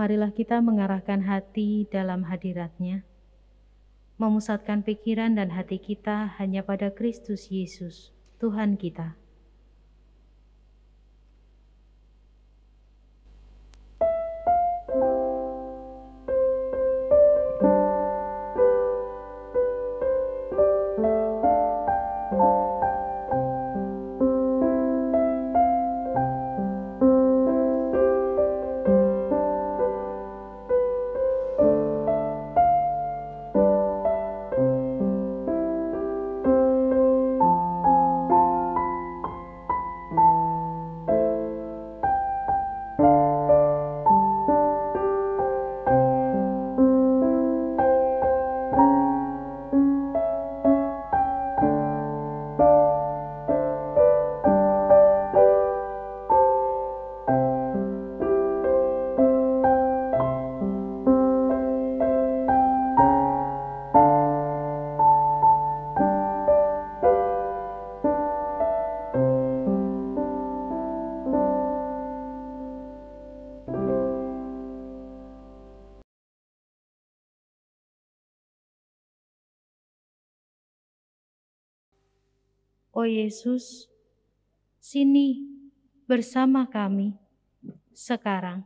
marilah kita mengarahkan hati dalam hadirat-Nya, memusatkan pikiran dan hati kita hanya pada Kristus Yesus, Tuhan kita. Oh Yesus, sini bersama kami sekarang.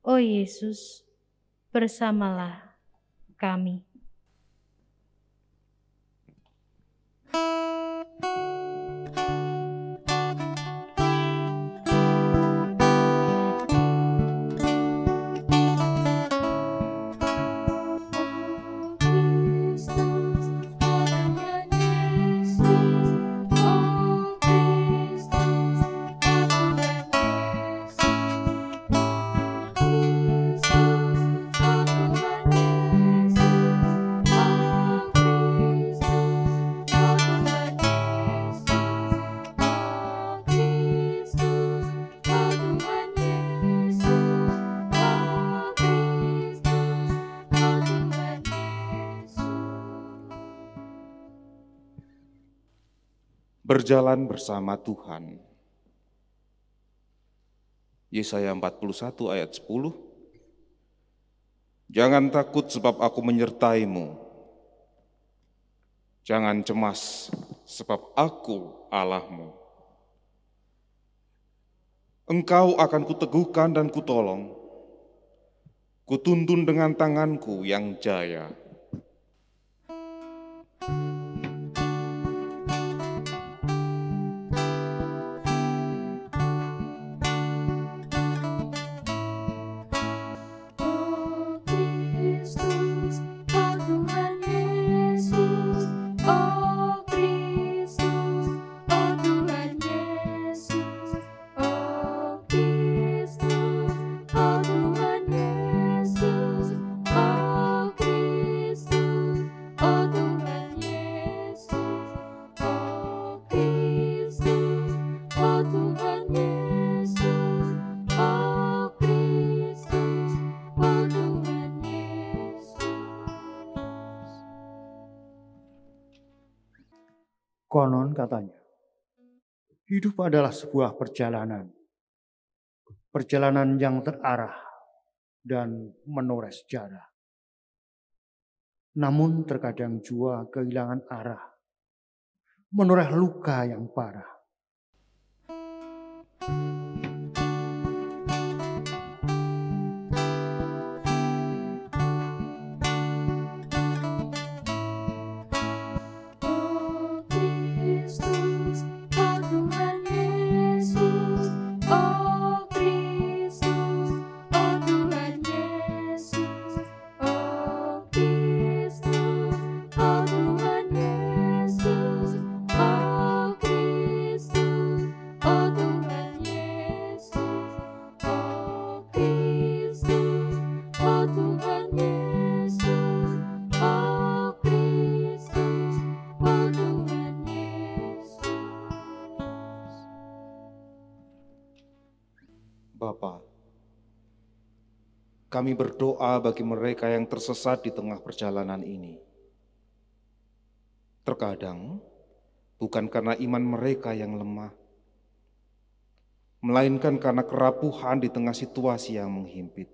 Oh Yesus, bersamalah kami. Berjalan bersama Tuhan. Yesaya 41 ayat 10. Jangan takut sebab aku menyertaimu. Jangan cemas sebab aku Allahmu. Engkau akan kuteguhkan dan kutolong. Kutuntun dengan tanganku yang jaya. Konon katanya, hidup adalah sebuah perjalanan. Perjalanan yang terarah dan menoreh sejarah. Namun terkadang jua kehilangan arah, menoreh luka yang parah. Bapa, kami berdoa bagi mereka yang tersesat di tengah perjalanan ini. Terkadang bukan karena iman mereka yang lemah, melainkan karena kerapuhan di tengah situasi yang menghimpit.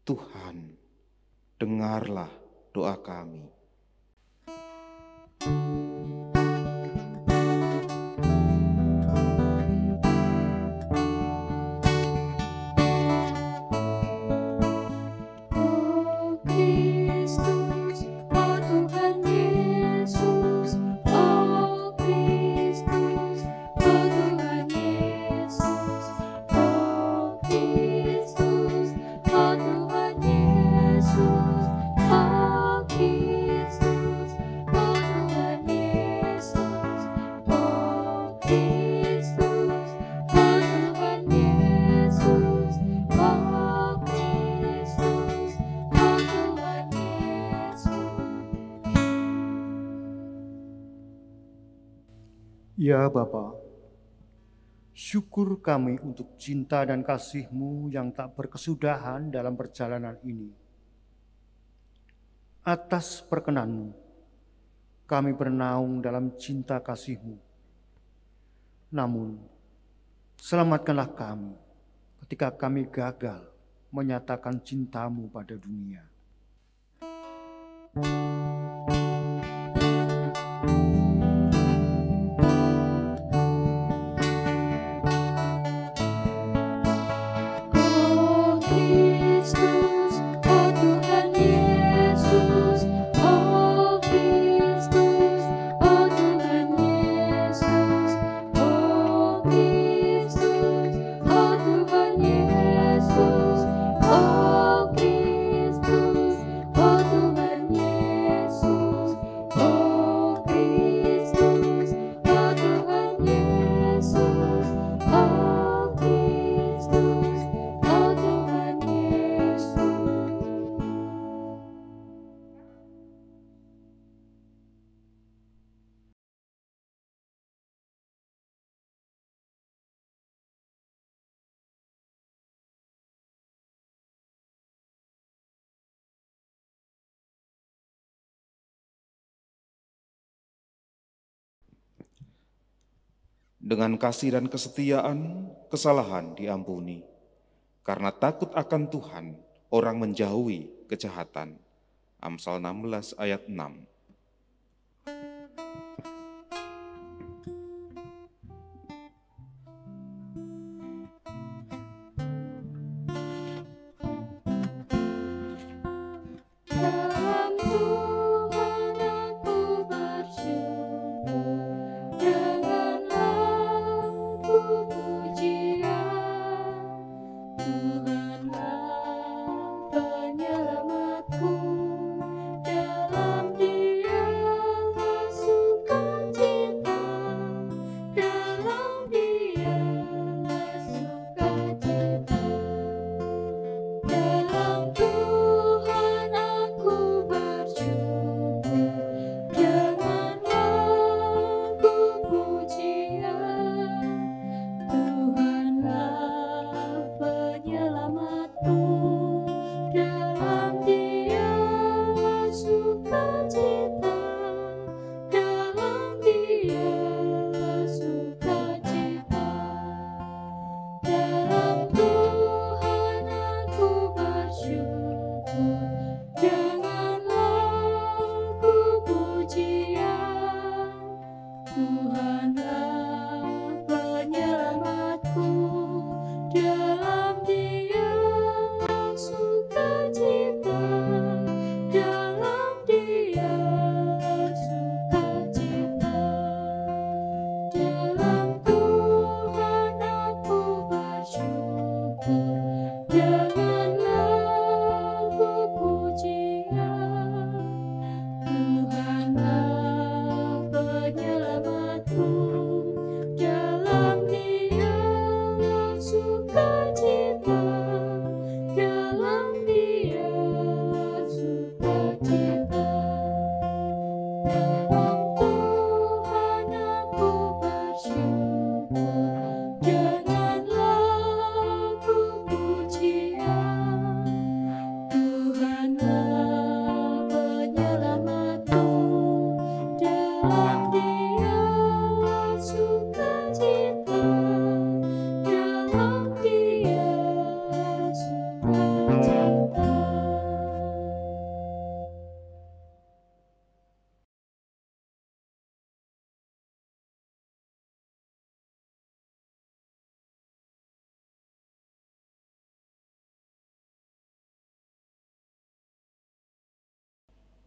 Tuhan, dengarlah doa kami. Ya Bapa, syukur kami untuk cinta dan kasih-Mu yang tak berkesudahan dalam perjalanan ini. Atas perkenan-Mu, kami bernaung dalam cinta kasih-Mu. Namun, selamatkanlah kami ketika kami gagal menyatakan cinta-Mu pada dunia. Dengan kasih dan kesetiaan, kesalahan diampuni. Karena takut akan Tuhan, orang menjauhi kejahatan. Amsal 16 ayat 6.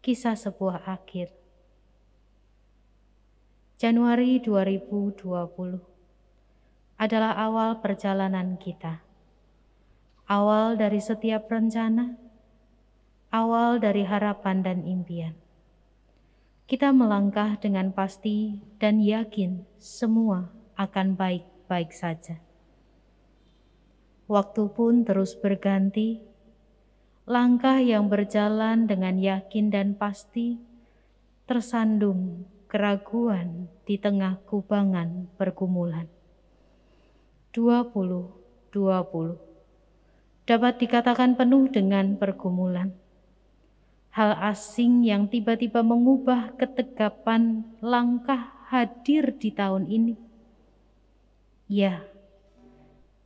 Kisah sebuah akhir. Januari 2020 adalah awal perjalanan kita. Awal dari setiap rencana, awal dari harapan dan impian. Kita melangkah dengan pasti dan yakin semua akan baik-baik saja. Waktu pun terus berganti. Langkah yang berjalan dengan yakin dan pasti tersandung keraguan di tengah kubangan pergumulan. 2020 dapat dikatakan penuh dengan pergumulan. Hal asing yang tiba-tiba mengubah ketegapan langkah hadir di tahun ini. Ya,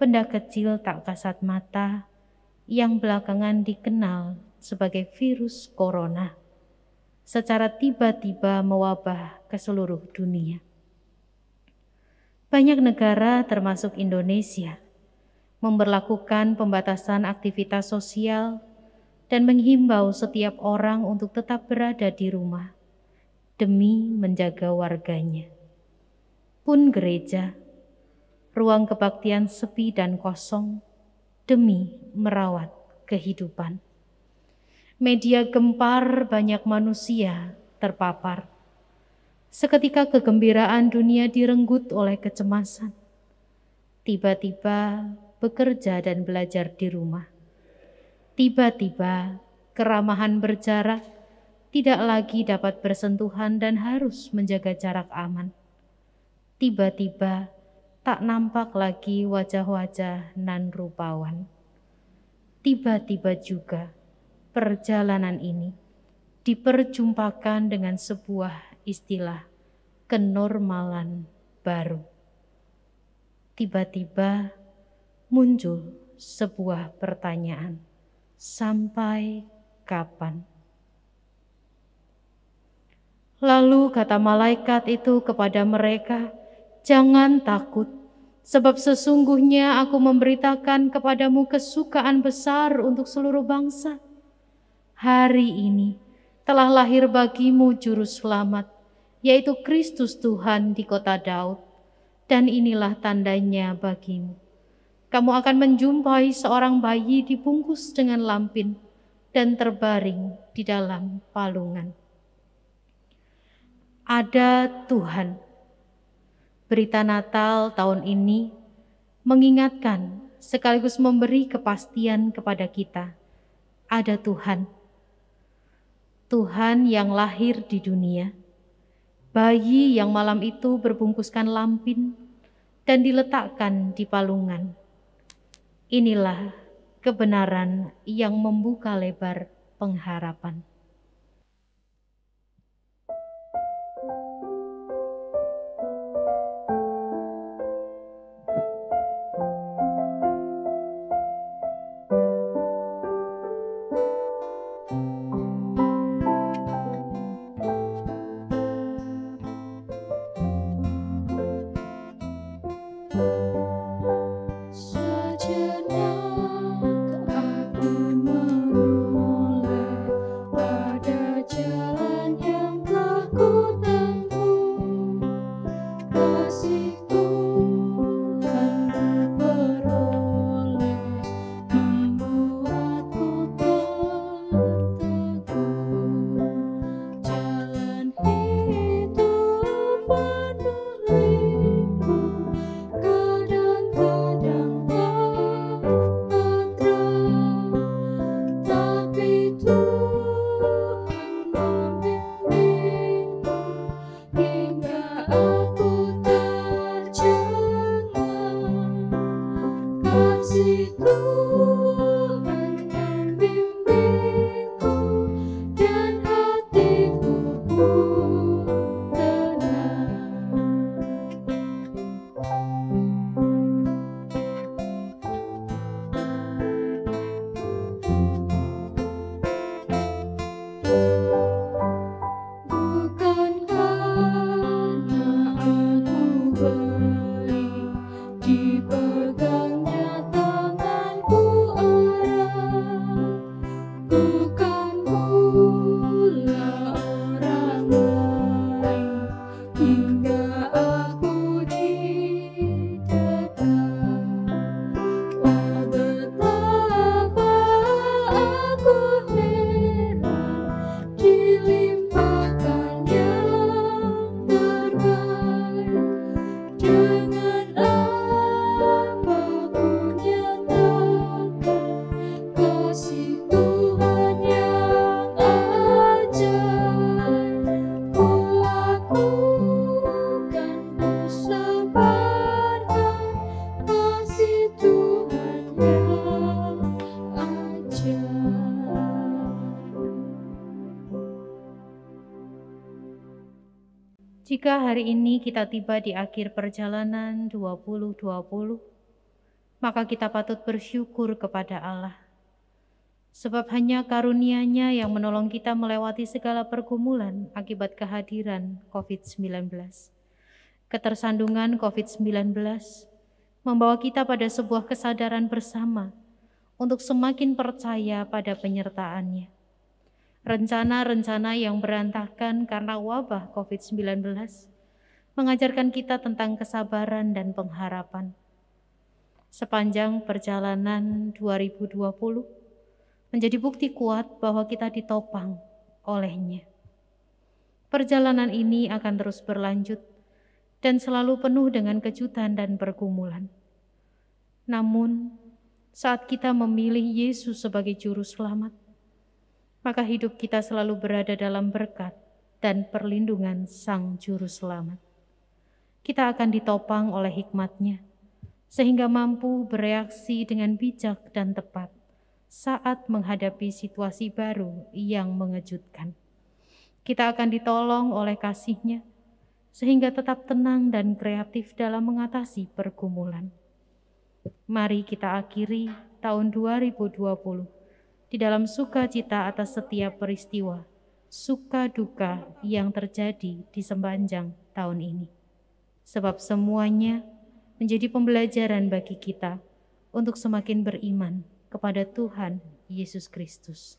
benda kecil tak kasat mata yang belakangan dikenal sebagai virus corona, secara tiba-tiba mewabah ke seluruh dunia. Banyak negara termasuk Indonesia memberlakukan pembatasan aktivitas sosial dan menghimbau setiap orang untuk tetap berada di rumah demi menjaga warganya. Pun gereja, ruang kebaktian sepi dan kosong demi merawat kehidupan. Media gempar, banyak manusia terpapar. Seketika kegembiraan dunia direnggut oleh kecemasan. Tiba-tiba bekerja dan belajar di rumah. Tiba-tiba keramahan berjarak, tidak lagi dapat bersentuhan dan harus menjaga jarak aman. Tiba-tiba tak nampak lagi wajah-wajah nan rupawan. Tiba-tiba juga perjalanan ini diperjumpakan dengan sebuah istilah kenormalan baru. Tiba-tiba muncul sebuah pertanyaan, sampai kapan? Lalu kata malaikat itu kepada mereka, jangan takut, sebab sesungguhnya aku memberitakan kepadamu kesukaan besar untuk seluruh bangsa. Hari ini telah lahir bagimu juru selamat, yaitu Kristus Tuhan di kota Daud. Dan inilah tandanya bagimu. Kamu akan menjumpai seorang bayi dibungkus dengan lampin dan terbaring di dalam palungan. Ada Tuhan. Berita Natal tahun ini mengingatkan sekaligus memberi kepastian kepada kita. Ada Tuhan. Tuhan yang lahir di dunia. Bayi yang malam itu berbungkuskan lampin dan diletakkan di palungan. Inilah kebenaran yang membuka lebar pengharapan. Sejenak aku menoleh Jika hari ini kita tiba di akhir perjalanan 2020, maka kita patut bersyukur kepada Allah. Sebab hanya karunia-Nya yang menolong kita melewati segala pergumulan akibat kehadiran COVID-19. Ketersandungan COVID-19 membawa kita pada sebuah kesadaran bersama untuk semakin percaya pada penyertaan-Nya. Rencana-rencana yang berantakan karena wabah COVID-19 mengajarkan kita tentang kesabaran dan pengharapan. Sepanjang perjalanan 2020 menjadi bukti kuat bahwa kita ditopang oleh-Nya. Perjalanan ini akan terus berlanjut dan selalu penuh dengan kejutan dan pergumulan. Namun, saat kita memilih Yesus sebagai juru selamat, maka hidup kita selalu berada dalam berkat dan perlindungan Sang Juru Selamat. Kita akan ditopang oleh hikmat-Nya, sehingga mampu bereaksi dengan bijak dan tepat saat menghadapi situasi baru yang mengejutkan. Kita akan ditolong oleh kasih-Nya, sehingga tetap tenang dan kreatif dalam mengatasi pergumulan. Mari kita akhiri tahun 2020 di dalam sukacita atas setiap peristiwa, suka duka yang terjadi di sepanjang tahun ini. Sebab semuanya menjadi pembelajaran bagi kita untuk semakin beriman kepada Tuhan Yesus Kristus.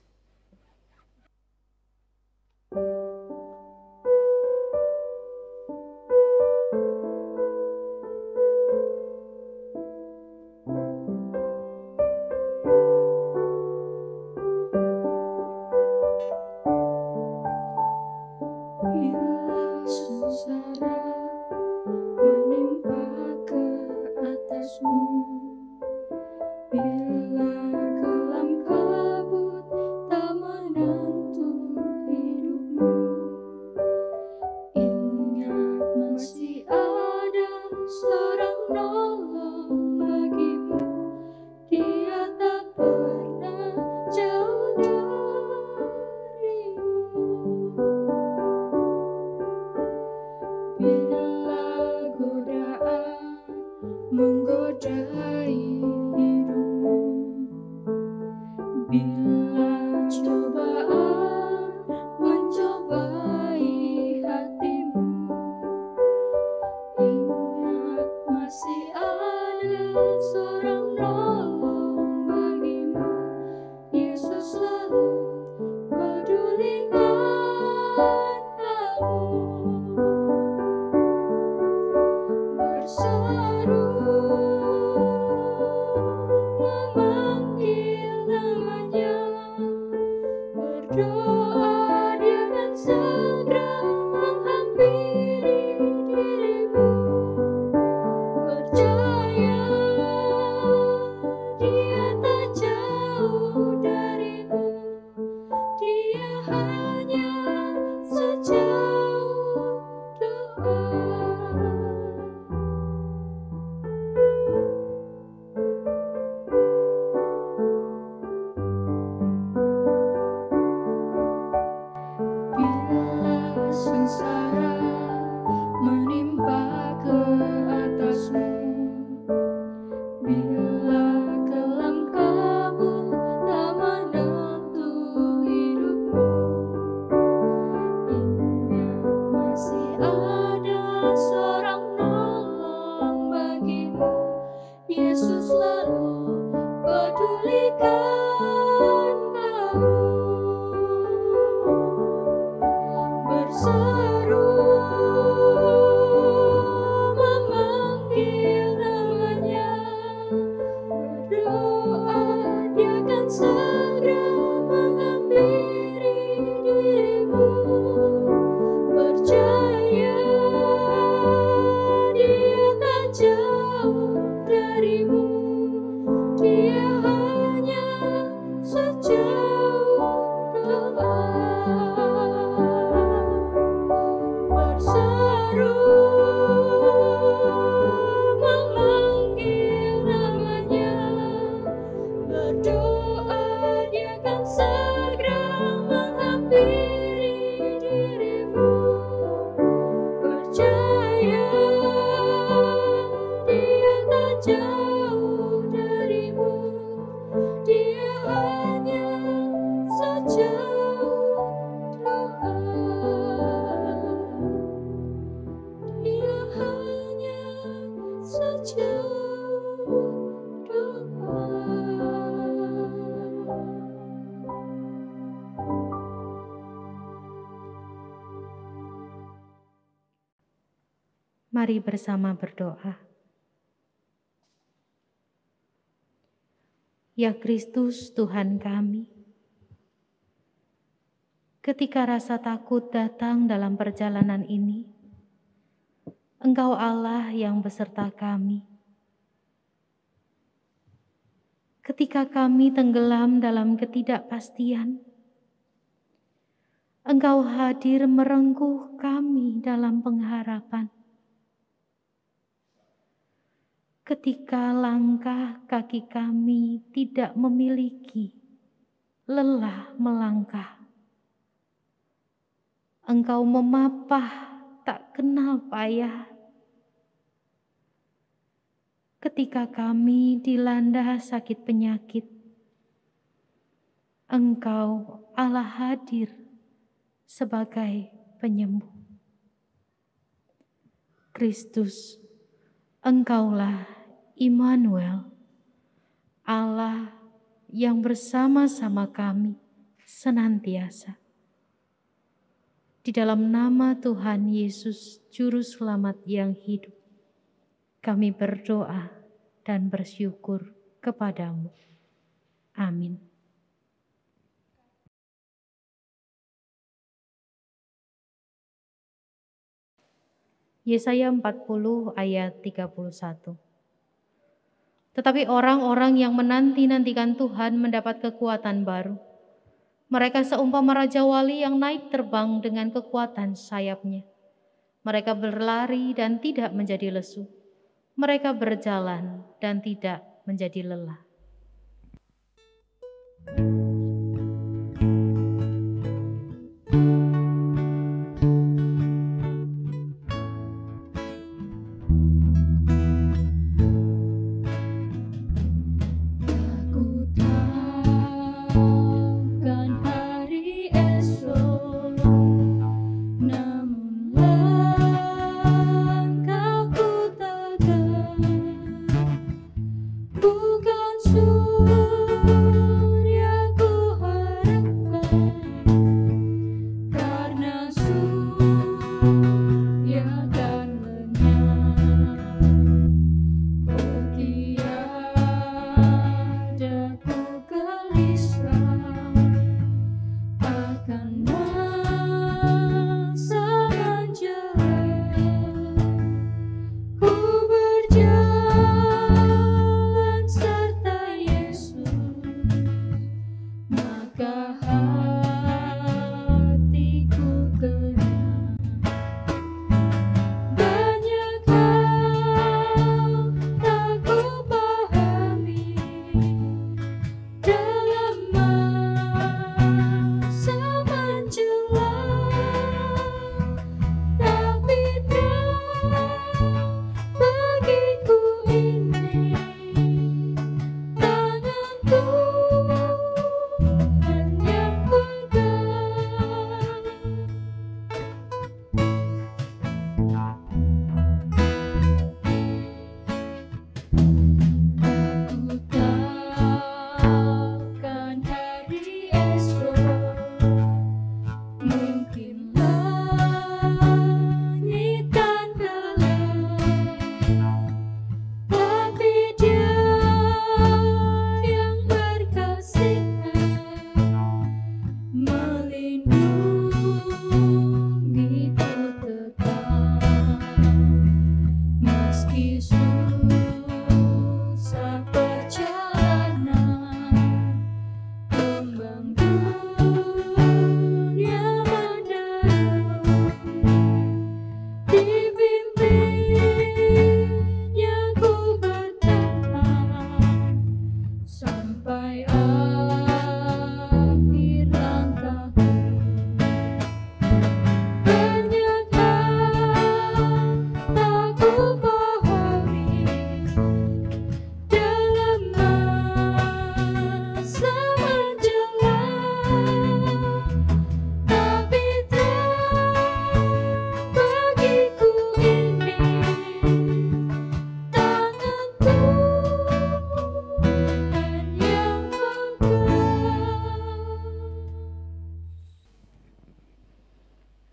Mari bersama berdoa. Ya Kristus, Tuhan kami, ketika rasa takut datang dalam perjalanan ini, Engkau Allah yang beserta kami. Ketika kami tenggelam dalam ketidakpastian, Engkau hadir merengkuh kami dalam pengharapan. Ketika langkah kaki kami tidak memiliki lelah melangkah, Engkau memapah tak kenal payah. Ketika kami dilanda sakit penyakit, Engkau Allah hadir sebagai penyembuh. Kristus, Engkaulah Immanuel, Allah yang bersama-sama kami senantiasa. Di dalam nama Tuhan Yesus, Juru Selamat yang hidup, kami berdoa dan bersyukur kepadamu. Amin. Yesaya 40 ayat 31. Tetapi orang-orang yang menanti-nantikan Tuhan mendapat kekuatan baru. Mereka seumpama raja wali yang naik terbang dengan kekuatan sayapnya. Mereka berlari dan tidak menjadi lesu. Mereka berjalan dan tidak menjadi lelah.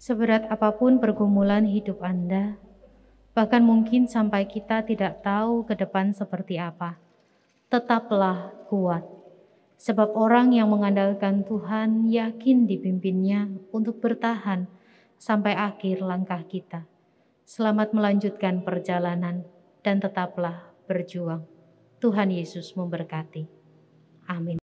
Seberat apapun pergumulan hidup Anda, Bahkan mungkin sampai kita tidak tahu ke depan seperti apa. Tetaplah kuat, sebab orang yang mengandalkan Tuhan yakin dipimpinnya untuk bertahan sampai akhir langkah kita. Selamat melanjutkan perjalanan dan tetaplah berjuang. Tuhan Yesus memberkati. Amin.